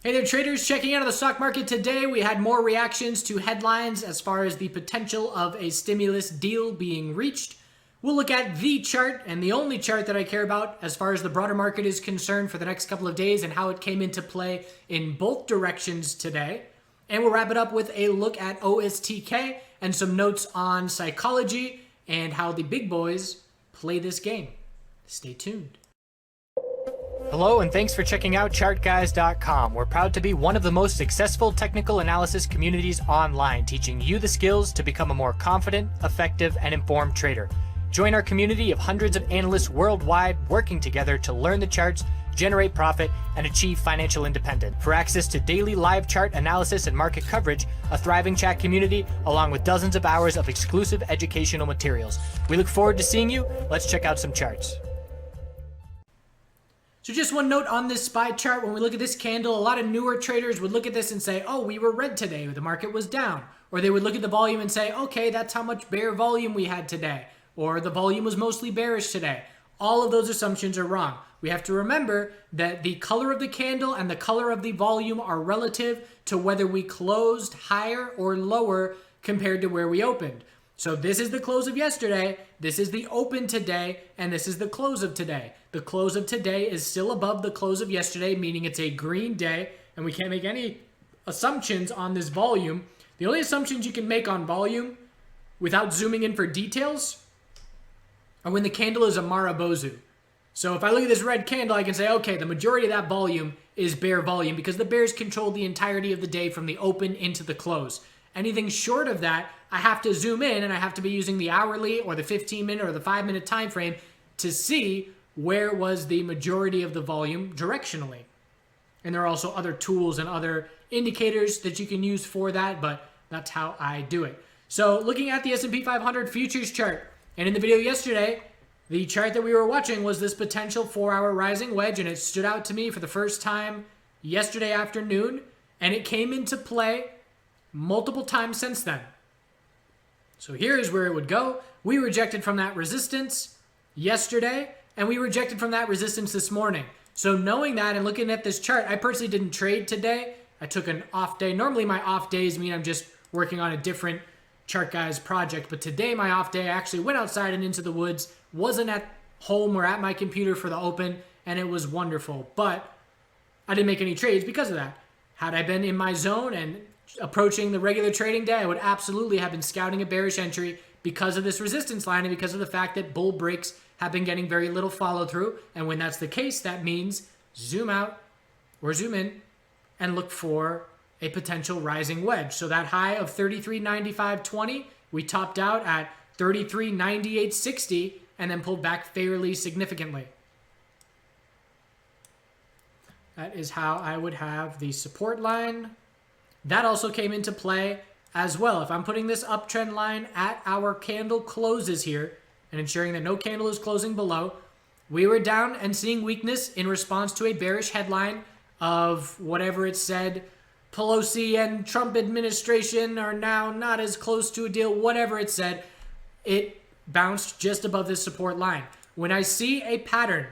Hey there traders, checking out of the stock market today. We had more reactions to headlines as far as the potential of a stimulus deal being reached. We'll look at the chart and the only chart that I care about as far as the broader market is concerned for the next couple of days and how it came into play in both directions today. And we'll wrap it up with a look at OSTK and some notes on psychology and how the big boys play this game. Stay tuned. Hello and thanks for checking out ChartGuys.com. We're proud to be one of the most successful technical analysis communities online, teaching you the skills to become a more confident, effective, and informed trader. Join our community of hundreds of analysts worldwide working together to learn the charts, generate profit, and achieve financial independence. For access to daily live chart analysis and market coverage, a thriving chat community, along with dozens of hours of exclusive educational materials. We look forward to seeing you. Let's check out some charts. So just one note on this SPY chart, when we look at this candle, a lot of newer traders would look at this and say, oh, we were red today, or the market was down. Or they would look at the volume and say, okay, that's how much bear volume we had today. Or the volume was mostly bearish today. All of those assumptions are wrong. We have to remember that the color of the candle and the color of the volume are relative to whether we closed higher or lower compared to where we opened. So this is the close of yesterday, this is the open today, and this is the close of today. The close of today is still above the close of yesterday, meaning it's a green day, and we can't make any assumptions on this volume. The only assumptions you can make on volume without zooming in for details are when the candle is a Marabozu. So if I look at this red candle, I can say, okay, the majority of that volume is bear volume because the bears control the entirety of the day from the open into the close. Anything short of that, I have to zoom in and I have to be using the hourly or the 15-minute or the 5-minute time frame to see where was the majority of the volume directionally. And there are also other tools and other indicators that you can use for that, but that's how I do it. So looking at the S&P 500 futures chart, and in the video yesterday, the chart that we were watching was this potential 4-hour rising wedge, and it stood out to me for the first time yesterday afternoon, and it came into play multiple times since then. So here's where it would go. We rejected from that resistance yesterday, and we rejected from that resistance this morning. So knowing that and looking at this chart, I personally didn't trade today. I took an off day. Normally my off days mean I'm just working on a different Chart Guys project, but today my off day, I actually went outside and into the woods, wasn't at home or at my computer for the open, and it was wonderful. But I didn't make any trades because of that. Had I been in my zone and approaching the regular trading day, I would absolutely have been scouting a bearish entry because of this resistance line and because of the fact that bull breaks have been getting very little follow through. And when that's the case, that means zoom out or zoom in and look for a potential rising wedge. So that high of 33.95.20, we topped out at 33.98.60 and then pulled back fairly significantly. That is how I would have the support line. That also came into play as well. If I'm putting this uptrend line at our candle closes here and ensuring that no candle is closing below, we were down and seeing weakness in response to a bearish headline of whatever it said, Pelosi and Trump administration are now not as close to a deal, whatever it said, it bounced just above this support line. When I see a pattern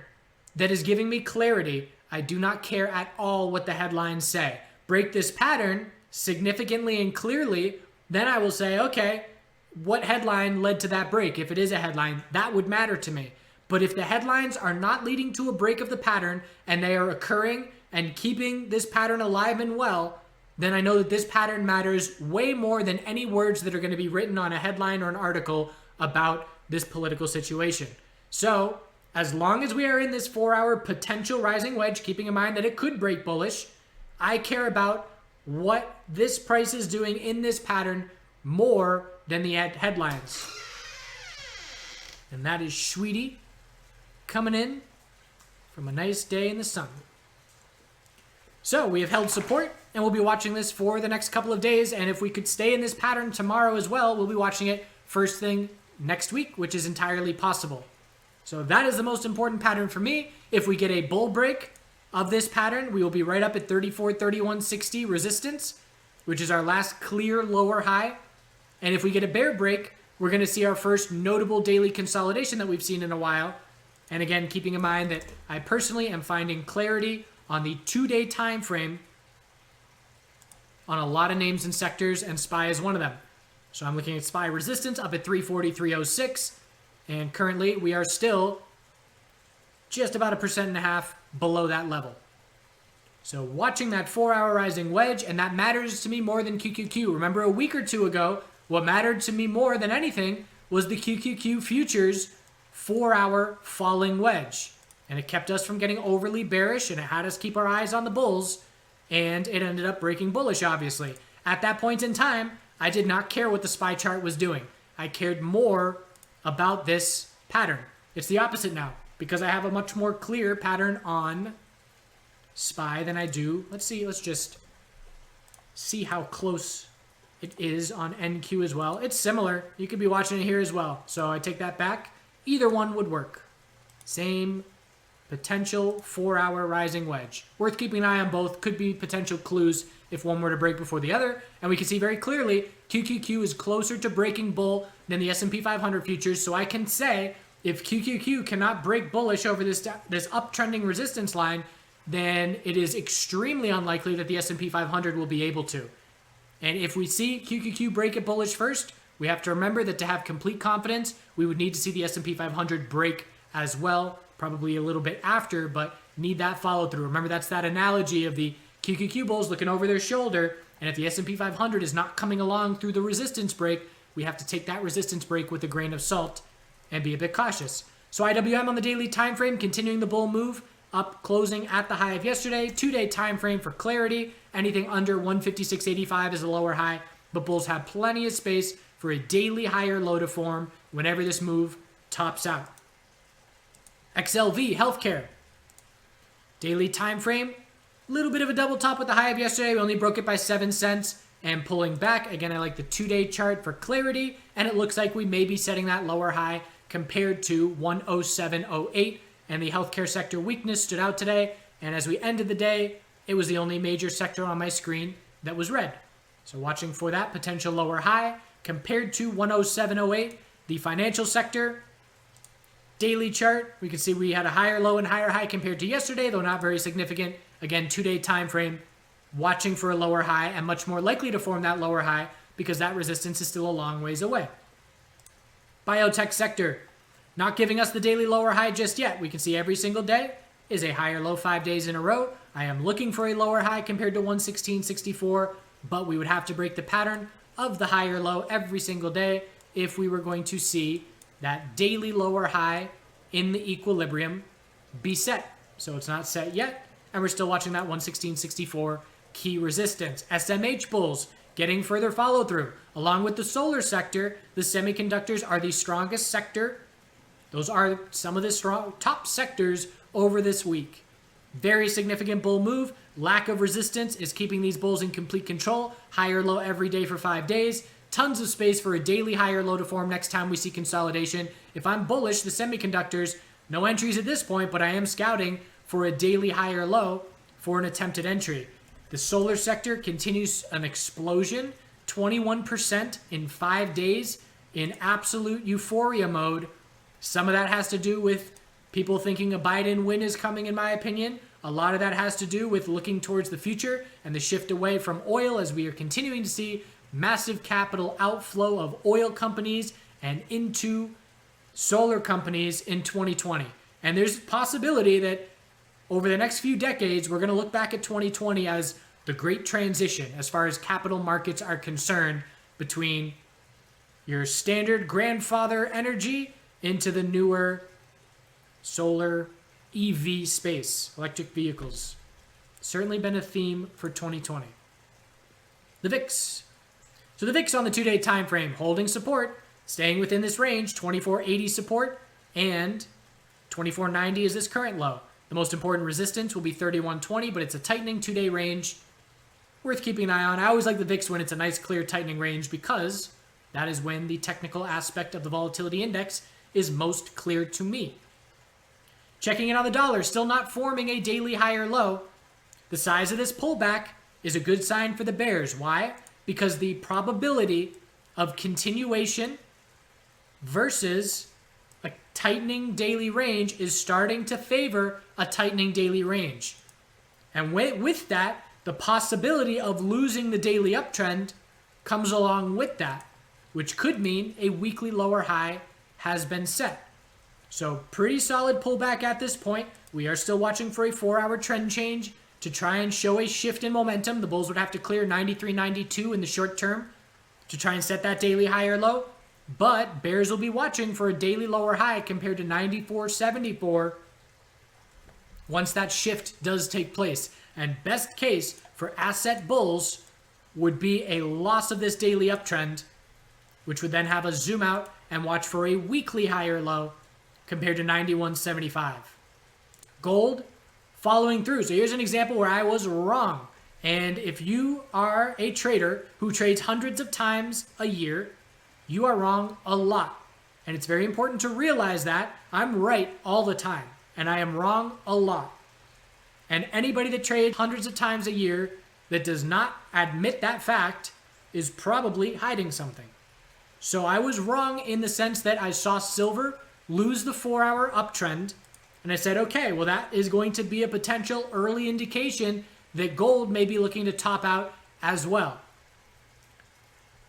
that is giving me clarity, I do not care at all what the headlines say. Break this pattern significantly and clearly, then I will say, okay, what headline led to that break? If it is a headline, that would matter to me. But if the headlines are not leading to a break of the pattern and they are occurring and keeping this pattern alive and well, then I know that this pattern matters way more than any words that are going to be written on a headline or an article about this political situation. So as long as we are in this 4-hour potential rising wedge, keeping in mind that it could break bullish, I care about what this price is doing in this pattern more than the headlines. And that is Sweetie coming in from a nice day in the sun. So we have held support and we'll be watching this for the next couple of days. And if we could stay in this pattern tomorrow as well, we'll be watching it first thing next week, which is entirely possible. So that is the most important pattern for me. If we get a bull break of this pattern, we will be right up at 34.3160 resistance, which is our last clear lower high. And if we get a bear break, we're going to see our first notable daily consolidation that we've seen in a while. And again, keeping in mind that I personally am finding clarity on the 2-day time frame on a lot of names and sectors, and SPY is one of them. So I'm looking at SPY resistance up at 343.06, and currently we are still just about 1.5% below that level. So watching that 4-hour rising wedge, and that matters to me more than QQQ. Remember a week or two ago, what mattered to me more than anything was the QQQ futures 4-hour falling wedge. And it kept us from getting overly bearish, and it had us keep our eyes on the bulls, and it ended up breaking bullish, obviously. At that point in time, I did not care what the SPY chart was doing. I cared more about this pattern. It's the opposite now, because I have a much more clear pattern on SPY than I do. Let's just see how close it is on NQ as well. It's similar. You could be watching it here as well. So I take that back. Either one would work. Same potential 4-hour rising wedge. Worth keeping an eye on both. Could be potential clues if one were to break before the other. And we can see very clearly QQQ is closer to breaking bull than the S&P 500 futures. So I can say if QQQ cannot break bullish over this uptrending resistance line, then it is extremely unlikely that the S&P 500 will be able to. And if we see QQQ break it bullish first, we have to remember that to have complete confidence, we would need to see the S&P 500 break as well, probably a little bit after, but need that follow through. Remember, that's that analogy of the QQQ bulls looking over their shoulder, and if the S&P 500 is not coming along through the resistance break, we have to take that resistance break with a grain of salt and be a bit cautious. So IWM on the daily time frame, continuing the bull move, up closing at the high of yesterday. 2-day time frame for clarity. Anything under 156.85 is a lower high, but bulls have plenty of space for a daily higher low to form whenever this move tops out. XLV Healthcare. Daily time frame, little bit of a double top with the high of yesterday. We only broke it by 7 cents and pulling back. Again, I like the 2-day chart for clarity, and it looks like we may be setting that lower high compared to 107.08. And the healthcare sector weakness stood out today. And as we ended the day, it was the only major sector on my screen that was red. So watching for that potential lower high compared to 107.08. The financial sector daily chart, we can see we had a higher low and higher high compared to yesterday, though not very significant. Again, 2-day time frame, watching for a lower high and much more likely to form that lower high because that resistance is still a long ways away. Biotech sector. Not giving us the daily lower high just yet. We can see every single day is a higher low 5 days in a row. I am looking for a lower high compared to 116.64, but we would have to break the pattern of the higher low every single day if we were going to see that daily lower high in the equilibrium be set. So it's not set yet, and we're still watching that 116.64 key resistance. SMH bulls getting further follow through. Along with the solar sector, the semiconductors are the strongest sector. Those are some of the strong top sectors over this week. Very significant bull move. Lack of resistance is keeping these bulls in complete control. Higher low every day for 5 days. Tons of space for a daily higher low to form next time we see consolidation. If I'm bullish, the semiconductors, no entries at this point, but I am scouting for a daily higher low for an attempted entry. The solar sector continues an explosion. 21% in 5 days in absolute euphoria mode. Some of that has to do with people thinking a Biden win is coming, in my opinion. A lot of that has to do with looking towards the future and the shift away from oil as we are continuing to see massive capital outflow of oil companies and into solar companies in 2020. And there's a possibility that over the next few decades, we're going to look back at 2020 as the great transition as far as capital markets are concerned between your standard grandfather energy into the newer solar EV space, electric vehicles. Certainly been a theme for 2020. The VIX. So the VIX on the 2-day time frame holding support, staying within this range, 2480 support and 2490 is this current low. The most important resistance will be 3120, but it's a tightening 2-day range. Worth keeping an eye on. I always like the VIX when it's a nice clear tightening range because that is when the technical aspect of the volatility index is most clear to me. Checking in on the dollar, still not forming a daily higher low. The size of this pullback is a good sign for the bears. Why? Because the probability of continuation versus a tightening daily range is starting to favor a tightening daily range. And with that, the possibility of losing the daily uptrend comes along with that, which could mean a weekly lower high has been set. So pretty solid pullback at this point. We are still watching for a 4-hour trend change to try and show a shift in momentum. The bulls would have to clear 93.92 in the short term to try and set that daily high or low. But bears will be watching for a daily lower high compared to 94.74 once that shift does take place. And best case for asset bulls would be a loss of this daily uptrend, which would then have us zoom out and watch for a weekly high or low compared to 91.75. Gold following through. So here's an example where I was wrong. And if you are a trader who trades hundreds of times a year, you are wrong a lot. And it's very important to realize that I'm right all the time and I am wrong a lot. And anybody that trades hundreds of times a year that does not admit that fact is probably hiding something. So I was wrong in the sense that I saw silver lose the 4-hour uptrend. And I said, okay, well, that is going to be a potential early indication that gold may be looking to top out as well.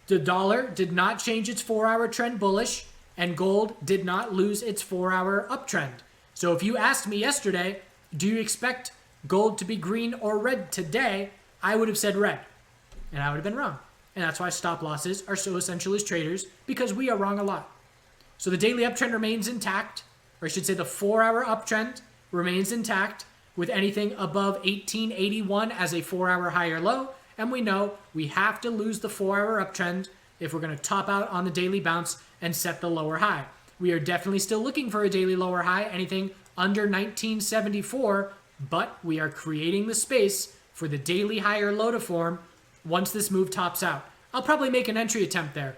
The dollar did not change its 4-hour trend bullish, and gold did not lose its 4-hour uptrend. So if you asked me yesterday, do you expect gold to be green or red today, I would have said red, and I would have been wrong. And that's why stop losses are so essential as traders, because we are wrong a lot. So the daily uptrend remains intact, or I should say the 4-hour uptrend remains intact with anything above 1881 as a 4-hour high or low. And we know we have to lose the 4-hour uptrend if we're going to top out on the daily bounce and set the lower high. We are definitely still looking for a daily lower high, anything under 1974, but we are creating the space for the daily high or low to form once this move tops out. I'll probably make an entry attempt there.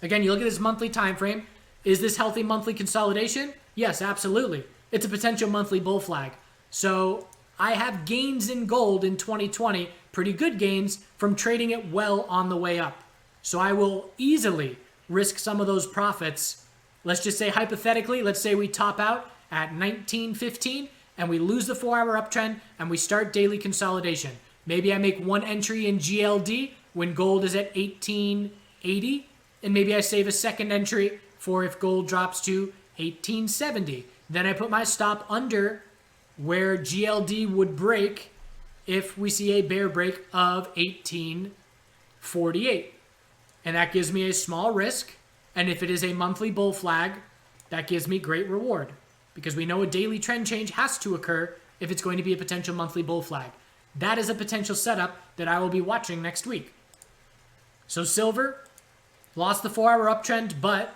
Again, you look at this monthly time frame. Is this healthy monthly consolidation? Yes, absolutely. It's a potential monthly bull flag. So I have gains in gold in 2020, pretty good gains from trading it well on the way up. So I will easily risk some of those profits. Let's just say hypothetically, let's say we top out at 1915 and we lose the 4-hour uptrend and we start daily consolidation. Maybe I make one entry in GLD when gold is at 1880, and maybe I save a second entry for if gold drops to 1870. Then I put my stop under where GLD would break if we see a bear break of 1848. And that gives me a small risk. And if it is a monthly bull flag, that gives me great reward, because we know a daily trend change has to occur if it's going to be a potential monthly bull flag. That is a potential setup that I will be watching next week. So silver lost the 4-hour uptrend, but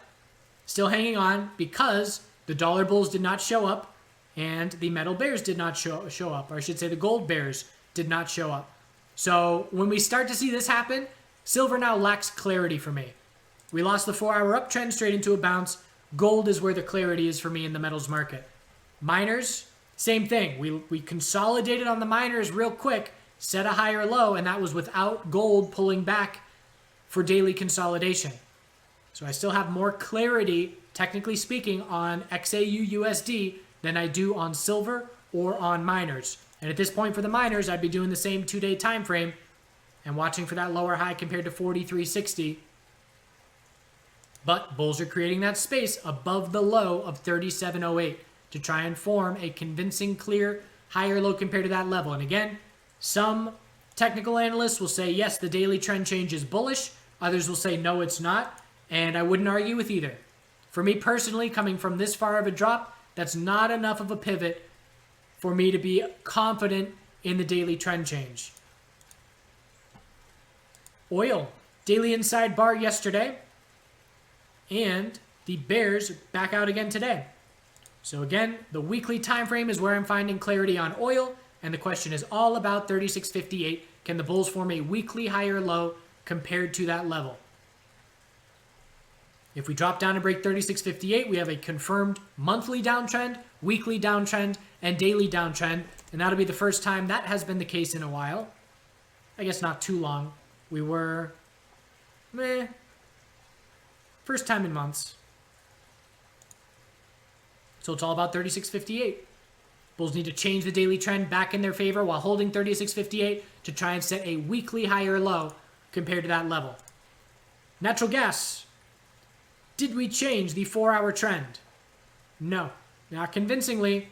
still hanging on because the dollar bulls did not show up and the metal bears did not show up. Or I should say the gold bears did not show up. So when we start to see this happen, silver now lacks clarity for me. We lost the 4-hour uptrend straight into a bounce. Gold is where the clarity is for me in the metals market. Miners, same thing. We consolidated on the miners real quick, set a higher low, and that was without gold pulling back for daily consolidation. So I still have more clarity, technically speaking, on XAU USD than I do on silver or on miners. And at this point for the miners, I'd be doing the same 2-day time frame and watching for that lower high compared to 43.60. But bulls are creating that space above the low of 37.08 to try and form a convincing, clear, higher low compared to that level. And again, some technical analysts will say, yes, the daily trend change is bullish. Others will say, no, it's not. And I wouldn't argue with either. For me personally, coming from this far of a drop, that's not enough of a pivot for me to be confident in the daily trend change. Oil, daily inside bar yesterday. And the bears back out again today. So again, the weekly time frame is where I'm finding clarity on oil. And the question is all about 36.58. Can the bulls form a weekly higher low compared to that level? If we drop down and break 36.58, we have a confirmed monthly downtrend, weekly downtrend, and daily downtrend. And that'll be the first time that has been the case in a while. I guess not too long. We were, first time in months. So it's all about 36.58. Bulls need to change the daily trend back in their favor while holding 36.58 to try and set a weekly higher low compared to that level. Natural gas. Did we change the 4-hour trend? No, not convincingly.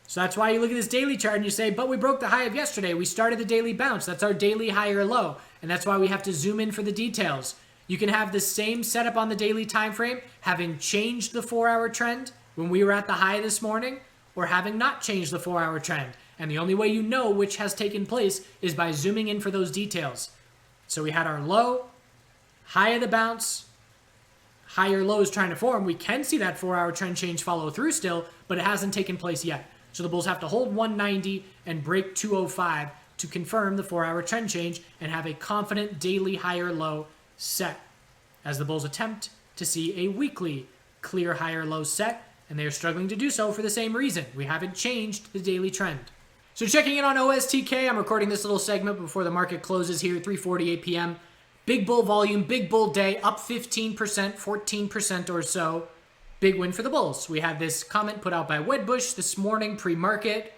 So that's why you look at this daily chart and you say, but we broke the high of yesterday. We started the daily bounce. That's our daily higher low. And that's why we have to zoom in for the details. You can have the same setup on the daily time frame, having changed the 4-hour trend when we were at the high this morning, or having not changed the 4-hour trend. And the only way you know which has taken place is by zooming in for those details. So we had our low, high of the bounce, higher lows trying to form. We can see that 4-hour trend change follow through still, but it hasn't taken place yet. So the Bulls have to hold 190 and break 205 to confirm the 4-hour trend change and have a confident daily higher low set, as the Bulls attempt to see a weekly clear higher low set, and they are struggling to do so for the same reason. We haven't changed the daily trend. So checking in on OSTK, I'm recording this little segment before the market closes here at 3:48 p.m. Big bull volume, big bull day, up 15%, 14% or so. Big win for the Bulls. We had this comment put out by Wedbush this morning pre-market.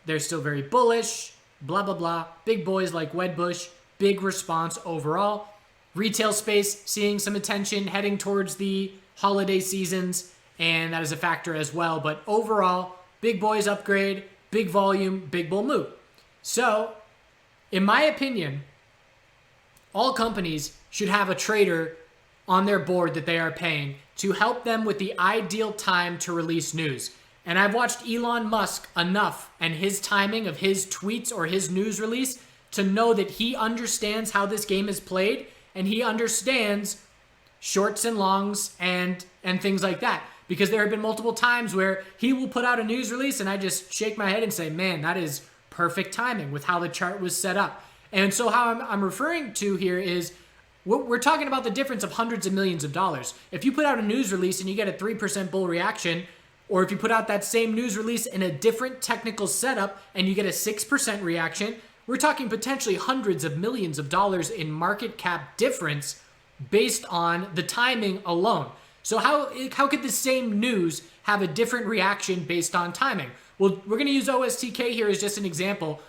They're still very bullish, blah, blah, blah. Big boys like Wedbush, big response overall. Retail space seeing some attention heading towards the holiday seasons, and that is a factor as well. But overall, big boys upgrade, big volume, big bull move. So, in my opinion, all companies should have a trader on their board that they are paying to help them with the ideal time to release news. And I've watched Elon Musk enough and his timing of his tweets or his news release to know that he understands how this game is played, and he understands shorts and longs and things like that. Because there have been multiple times where he will put out a news release and I just shake my head and say, man, that is perfect timing with how the chart was set up. And so how I'm referring to here is we're talking about the difference of hundreds of millions of dollars. If you put out a news release and you get a 3% bull reaction, or if you put out that same news release in a different technical setup and you get a 6% reaction, we're talking potentially hundreds of millions of dollars in market cap difference based on the timing alone. So how could the same news have a different reaction based on timing? Well, we're going to use OSTK here as just an example.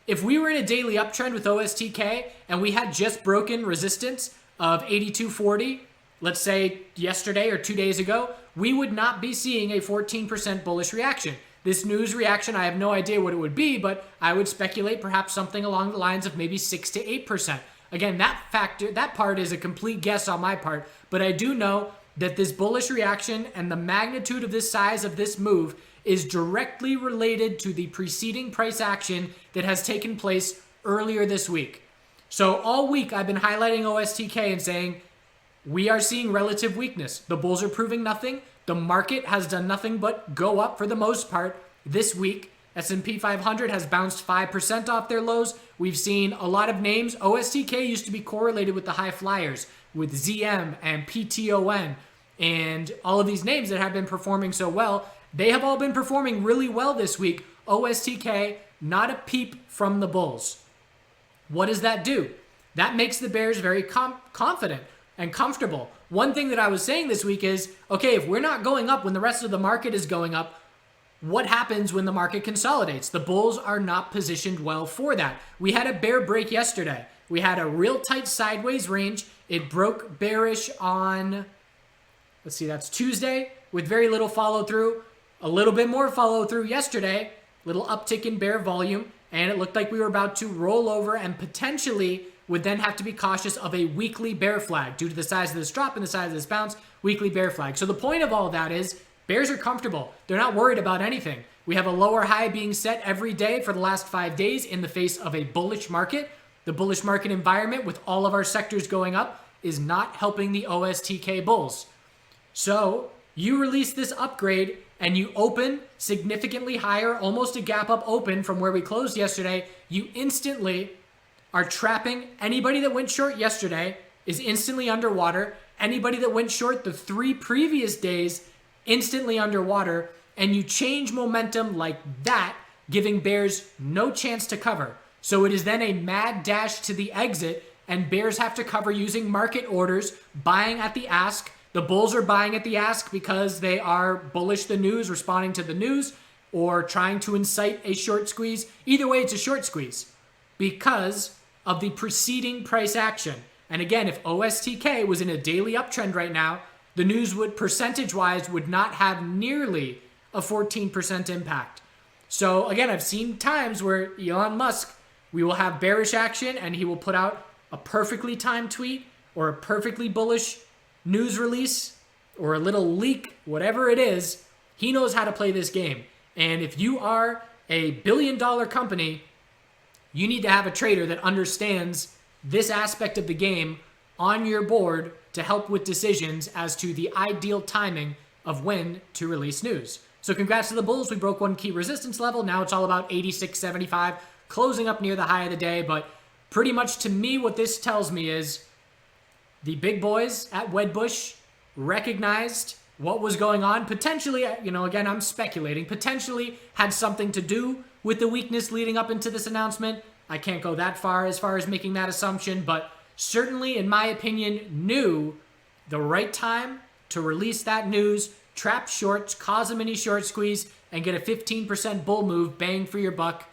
If we were in a daily uptrend with OSTK and we had just broken resistance of 82.40, let's say yesterday or 2 days ago, we would not be seeing a 14% bullish reaction. This news reaction, I have no idea what it would be, but I would speculate perhaps something along the lines of maybe 6 to 8%. Again, that part is a complete guess on my part, but I do know that this bullish reaction and the magnitude of this size of this move is directly related to the preceding price action that has taken place earlier this week. So all week I've been highlighting OSTK and saying, we are seeing relative weakness. The bulls are proving nothing. The market has done nothing but go up for the most part this week. S&P 500 has bounced 5% off their lows. We've seen a lot of names. OSTK used to be correlated with the high flyers, with ZM and PTON, and all of these names that have been performing so well. They have all been performing really well this week. OSTK, not a peep from the bulls. What does that do? That makes the bears very confident and comfortable. One thing that I was saying this week is, okay, if we're not going up when the rest of the market is going up, what happens when the market consolidates? The bulls are not positioned well for that. We had a bear break yesterday. We had a real tight sideways range. It broke bearish on, let's see, that's Tuesday, with very little follow through. A little bit more follow through yesterday, little uptick in bear volume, and it looked like we were about to roll over and potentially would then have to be cautious of a weekly bear flag due to the size of this drop and the size of this bounce, weekly bear flag. So the point of all of that is bears are comfortable. They're not worried about anything. We have a lower high being set every day for the last 5 days in the face of a bullish market. The bullish market environment with all of our sectors going up is not helping the OSTK bulls. So you release this upgrade and you open significantly higher, almost a gap up open from where we closed yesterday, you instantly are trapping anybody that went short yesterday is instantly underwater. Anybody that went short the 3 previous days, instantly underwater, and you change momentum like that, giving bears no chance to cover. So it is then a mad dash to the exit, and bears have to cover using market orders, buying at the ask. The bulls are buying at the ask because they are bullish the news, responding to the news. or trying to incite a short squeeze. Either way, it's a short squeeze because of the preceding price action. And again, if OSTK was in a daily uptrend right now, the news would percentage-wise would not have nearly a 14% impact. So again, I've seen times where Elon Musk, we will have bearish action and he will put out a perfectly timed tweet or a perfectly bullish news release or a little leak, whatever it is. He knows how to play this game. And if you are a billion-dollar company, you need to have a trader that understands this aspect of the game on your board to help with decisions as to the ideal timing of when to release news. So congrats to the bulls. We broke one key resistance level. Now it's all about 86.75, closing up near the high of the day. But pretty much to me, what this tells me is the big boys at Wedbush recognized what was going on. Potentially, again, I'm speculating, potentially had something to do with the weakness leading up into this announcement. I can't go that far as making that assumption, but certainly, in my opinion, knew the right time to release that news, trap shorts, cause a mini short squeeze, and get a 15% bull move, bang for your buck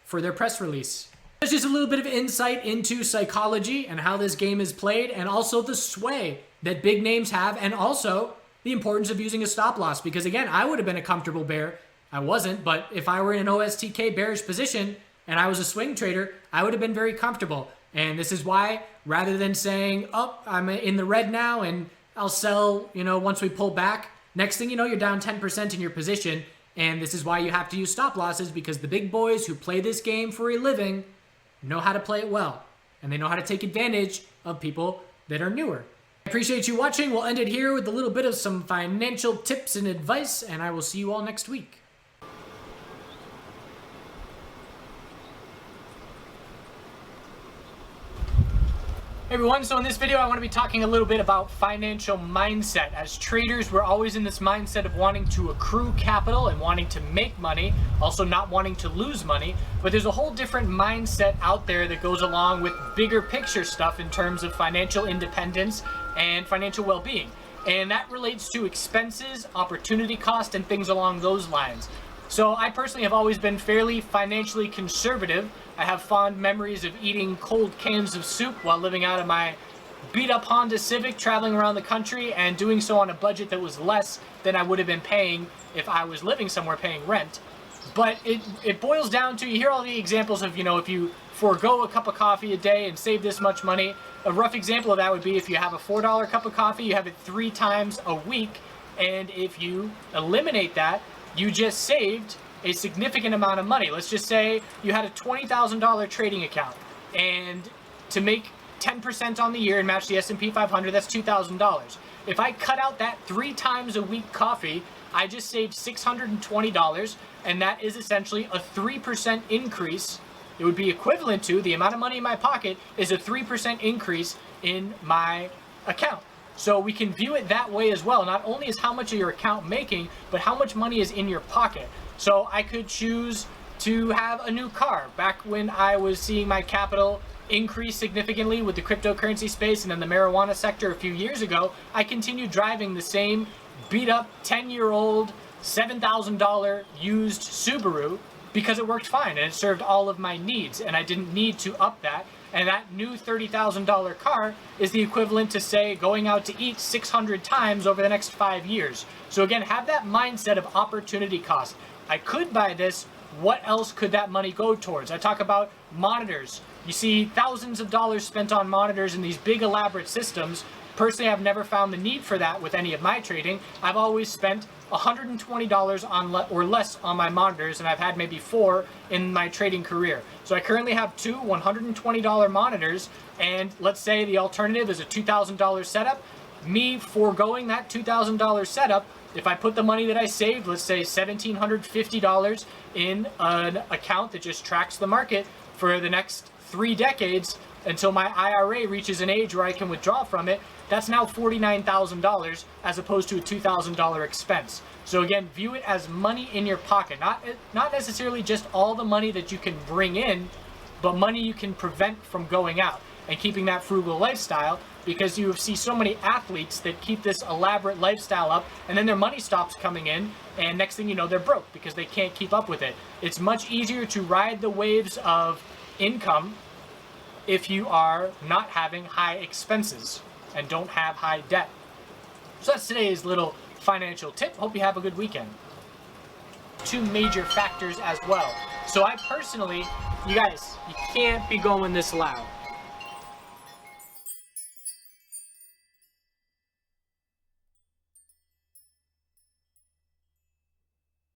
for their press release. There's just a little bit of insight into psychology and how this game is played, and also the sway that big names have, and also the importance of using a stop loss. Because again, I would have been a comfortable bear. I wasn't, but if I were in an OSTK bearish position and I was a swing trader, I would have been very comfortable. And this is why, rather than saying, oh, I'm in the red now and I'll sell, once we pull back, next thing you know, you're down 10% in your position. And this is why you have to use stop losses, because the big boys who play this game for a living know how to play it well. And they know how to take advantage of people that are newer. I appreciate you watching. We'll end it here with a little bit of some financial tips and advice, and I will see you all next week. Hey everyone, so in this video I want to be talking a little bit about financial mindset. As traders, we're always in this mindset of wanting to accrue capital and wanting to make money, also not wanting to lose money, but there's a whole different mindset out there that goes along with bigger picture stuff in terms of financial independence and financial well-being. And that relates to expenses, opportunity cost, and things along those lines. So I personally have always been fairly financially conservative. I have fond memories of eating cold cans of soup while living out of my beat-up Honda Civic, traveling around the country, and doing so on a budget that was less than I would have been paying if I was living somewhere paying rent. But it boils down to, you hear all the examples of, if you forego a cup of coffee a day and save this much money. A rough example of that would be if you have a $4 cup of coffee, you have it 3 times a week, and if you eliminate that, you just saved a significant amount of money. Let's just say you had a $20,000 trading account, and to make 10% on the year and match the S&P 500, that's $2,000. If I cut out that 3 times a week coffee, I just saved $620, and that is essentially a 3% increase. It would be equivalent to the amount of money in my pocket is a 3% increase in my account. So we can view it that way as well. Not only is how much is your account making, but how much money is in your pocket. So I could choose to have a new car. Back when I was seeing my capital increase significantly with the cryptocurrency space and then the marijuana sector a few years ago, I continued driving the same beat up 10-year-old $7,000 used Subaru because it worked fine and it served all of my needs, and I didn't need to up that. And that new $30,000 car is the equivalent to, say, going out to eat 600 times over the next 5 years. So again, have that mindset of opportunity cost. I could buy this. What else could that money go towards? I talk about monitors. You see thousands of dollars spent on monitors in these big elaborate systems. Personally, I've never found the need for that with any of my trading. I've always spent $120 on or less on my monitors, and I've had maybe 4 in my trading career. So I currently have 2 $120 monitors, and let's say the alternative is a $2,000 setup. Me foregoing that $2,000 setup, if I put the money that I saved, let's say $1,750 in an account that just tracks the market for the next 3 decades until my IRA reaches an age where I can withdraw from it, that's now $49,000 as opposed to a $2,000 expense. So again, view it as money in your pocket, not necessarily just all the money that you can bring in, but money you can prevent from going out. and keeping that frugal lifestyle, because you see so many athletes that keep this elaborate lifestyle up and then their money stops coming in, and next thing you know, they're broke because they can't keep up with it. It's much easier to ride the waves of income if you are not having high expenses and don't have high debt. So that's today's little financial tip. Hope you have a good weekend. Two major factors as well. So I personally, you guys, you can't be going this loud.